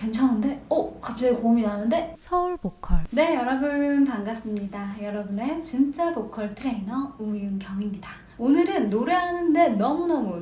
괜찮은데? 갑자기 고음이 나는데? 서울 보컬. 네, 여러분 반갑습니다. 여러분의 진짜 보컬 트레이너 우윤경입니다. 오늘은 노래하는데 너무너무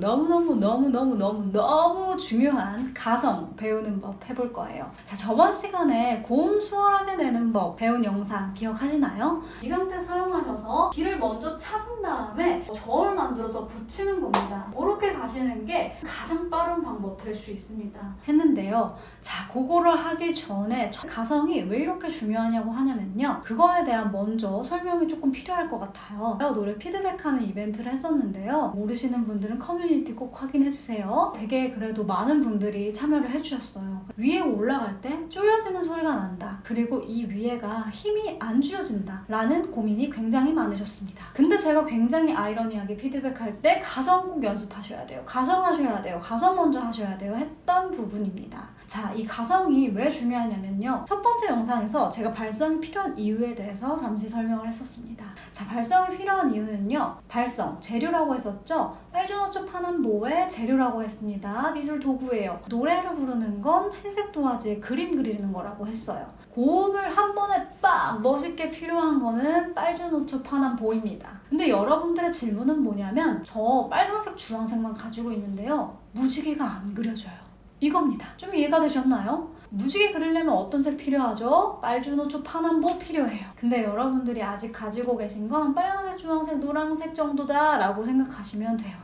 중요한 가성 배우는 법 해볼 거예요. 자, 저번 시간에 고음 수월하게 내는 법 배운 영상 기억하시나요? 이강대 사용하셔서 길을 먼저 찾은 다음에 저음을 만들어서 붙이는 겁니다. 그렇게 가시는 게 가장 빠른 방법 될 수 있습니다. 했는데요. 자, 그거를 하기 전에 가성이 왜 이렇게 중요하냐고 하냐면요. 그거에 대한 먼저 설명이 조금 필요할 것 같아요. 노래 피드백하는 이벤트를 했었는데요. 모르시는 분들은 커뮤니티 꼭 확인해주세요. 되게 그래도 많은 분들이 참여를 해주셨어요. 위에 올라갈 때 쪼여지는 소리가 난다. 그리고 이 위에가 힘이 안 쥐어진다 라는 고민이 굉장히 많으셨습니다. 근데 제가 굉장히 아이러니하게 피드백할 때 가성 꼭 연습하셔야 돼요. 가성하셔야 돼요. 가성 먼저 하셔야 돼요. 했던 부분입니다. 자, 이 가성이 왜 중요하냐면요. 첫 번째 영상에서 제가 발성이 필요한 이유에 대해서 잠시 설명을 했었습니다. 자, 발성이 필요한 이유는요. 발성, 재료라고 했었죠. 빨주노초 파남보의 재료라고 했습니다. 미술 도구예요. 노래를 부르는 건 흰색 도화지에 그림 그리는 거라고 했어요. 고음을 한 번에 빡 멋있게 필요한 거는 빨주노초 파남보입니다. 근데 여러분들의 질문은 뭐냐면 저 빨간색 주황색만 가지고 있는데요. 무지개가 안 그려져요. 이겁니다. 좀 이해가 되셨나요? 무지개 그리려면 어떤 색 필요하죠? 빨주노초 파남보 필요해요. 근데 여러분들이 아직 가지고 계신 건 빨간색, 주황색, 노란색 정도다 라고 생각하시면 돼요.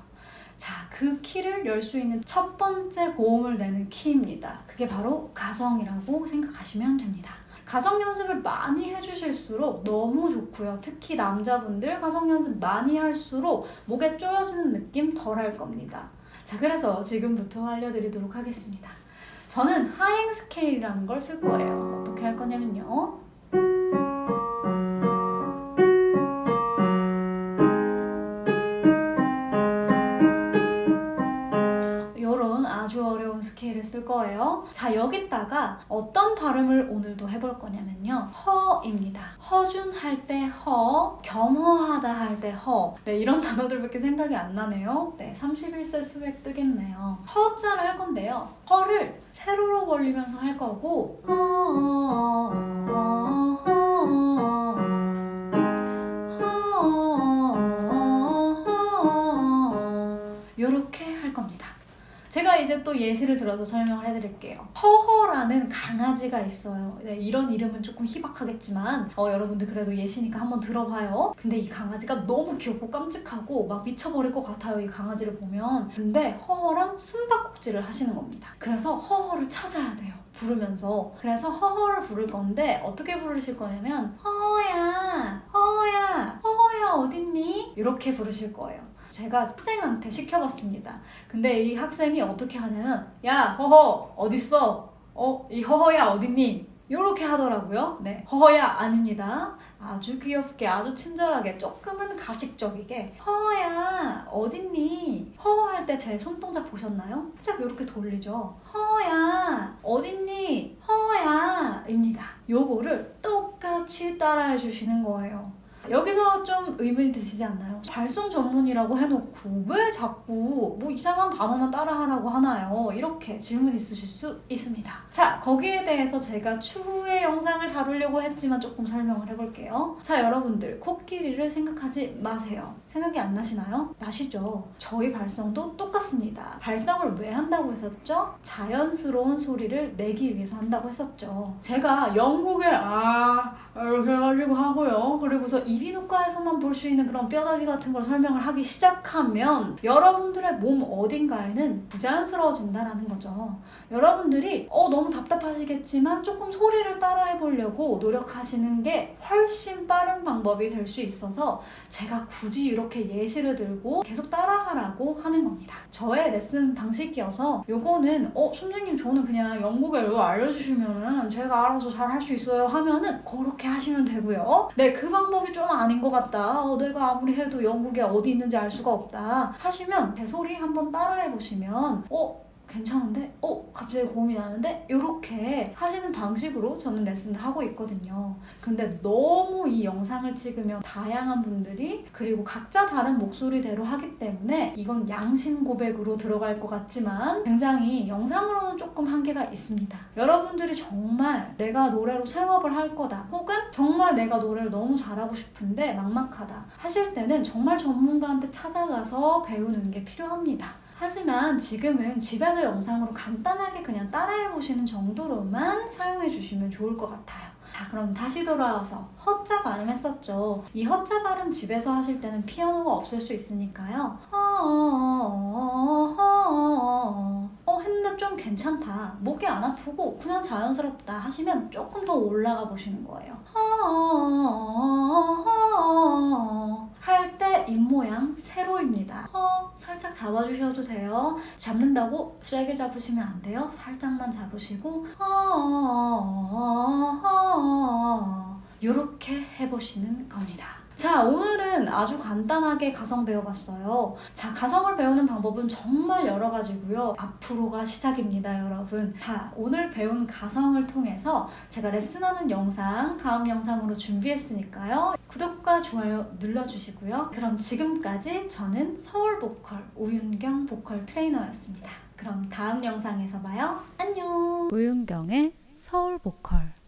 자, 그 키를 열 수 있는 첫 번째 고음을 내는 키입니다. 그게 바로 가성이라고 생각하시면 됩니다. 가성 연습을 많이 해주실수록 너무 좋고요. 특히 남자분들 가성 연습 많이 할수록 목에 쪼여지는 느낌 덜 할 겁니다. 자, 그래서 지금부터 알려드리도록 하겠습니다. 저는 하행 스케일이라는 걸 쓸 거예요. 어떻게 할 거냐면요. 이런 아주 어려운 스케일을 쓸 거예요. 자, 여기다가 어떤 발음을 오늘도 해볼 거냐면요. 허입니다. 허준할 때 허, 겸허하다 할 때 허. 네, 이런 단어들밖에 생각이 안 나네요. 네, 31세 수백 뜨겠네요. 허자를 할 건데요. 허를 세로로 벌리면서 할 거고 이렇게 할 겁니다. 제가 이제 또 예시를 들어서 설명을 해드릴게요. 허허라는 강아지가 있어요. 네, 이런 이름은 조금 희박하겠지만 여러분들 그래도 예시니까 한번 들어봐요. 근데 이 강아지가 너무 귀엽고 깜찍하고 막 미쳐버릴 것 같아요. 이 강아지를 보면. 근데 허허랑 숨바꼭질을 하시는 겁니다. 그래서 허허를 찾아야 돼요. 부르면서. 그래서 허허를 부를 건데 어떻게 부르실 거냐면 허허야, 허허야, 허허야 어딨니? 이렇게 부르실 거예요. 제가 학생한테 시켜봤습니다. 근데 이 학생이 어떻게 하냐면 야 허허 어딨어? 이 허허야 어딨니? 이렇게 하더라고요. 네, 허허야 아닙니다. 아주 귀엽게 아주 친절하게 조금은 가식적이게 허허야 어딨니? 허허할 때 제 손동작 보셨나요? 살짝 이렇게 돌리죠. 허허야 어딨니? 허허야 입니다. 요거를 똑같이 따라해 주시는 거예요. 여기서 좀 의문이 드시지 않나요? 발성 전문이라고 해놓고 왜 자꾸 뭐 이상한 단어만 따라하라고 하나요? 이렇게 질문 있으실 수 있습니다. 자, 거기에 대해서 제가 추후에 영상을 다루려고 했지만 조금 설명을 해볼게요. 자, 여러분들 코끼리를 생각하지 마세요. 생각이 안 나시나요? 나시죠? 저희 발성도 똑같습니다. 발성을 왜 한다고 했었죠? 자연스러운 소리를 내기 위해서 한다고 했었죠. 제가 영국의 이렇게 해가지고 하고요. 그리고서 이비인후과에서만 볼 수 있는 그런 뼈다귀 같은 걸 설명을 하기 시작하면 여러분들의 몸 어딘가에는 부자연스러워진다라는 거죠. 여러분들이 너무 답답하시겠지만 조금 소리를 따라해 보려고 노력하시는 게 훨씬 빠른 방법이 될 수 있어서 제가 굳이 이렇게 예시를 들고 계속 따라하라고 하는 겁니다. 저의 레슨 방식이어서 요거는 선생님 저는 그냥 영국에 이거 알려주시면은 제가 알아서 잘 할 수 있어요 하면은 그렇게 하시면 되고요. 네, 그 방법이 좀 아닌 것 같다. 내가 아무리 해도 영국에 어디 있는지 알 수가 없다 하시면 제 소리 한번 따라해 보시면 괜찮은데? 갑자기 고음이 나는데? 이렇게 하시는 방식으로 저는 레슨을 하고 있거든요. 근데 너무 이 영상을 찍으면 다양한 분들이 그리고 각자 다른 목소리대로 하기 때문에 이건 양심 고백으로 들어갈 것 같지만 굉장히 영상으로는 조금 한계가 있습니다. 여러분들이 정말 내가 노래로 생업을 할 거다 혹은 정말 내가 노래를 너무 잘하고 싶은데 막막하다 하실 때는 정말 전문가한테 찾아가서 배우는 게 필요합니다. 하지만 지금은 집에서 영상으로 간단하게 그냥 따라해보시는 정도로만 사용해주시면 좋을 것 같아요. 자, 그럼 다시 돌아와서 허자 발음 했었죠. 이 허자 발음 집에서 하실 때는 피아노가 없을 수 있으니까요. 했는데 좀 괜찮다. 목이 안 아프고 그냥 자연스럽다 하시면 조금 더 올라가 보시는 거예요. 할 때 입모양 세로입니다. 살짝 잡아주셔도 돼요. 잡는다고 세게 잡으시면 안 돼요. 살짝만 잡으시고 이렇게 해보시는 겁니다. 자, 오늘은 아주 간단하게 가성 배워봤어요. 자, 가성을 배우는 방법은 정말 여러 가지고요. 앞으로가 시작입니다, 여러분. 자, 오늘 배운 가성을 통해서 제가 레슨하는 영상 다음 영상으로 준비했으니까요. 구독과 좋아요 눌러주시고요. 그럼 지금까지 저는 서울보컬 우윤경 보컬 트레이너였습니다. 그럼 다음 영상에서 봐요. 안녕. 우윤경의 서울보컬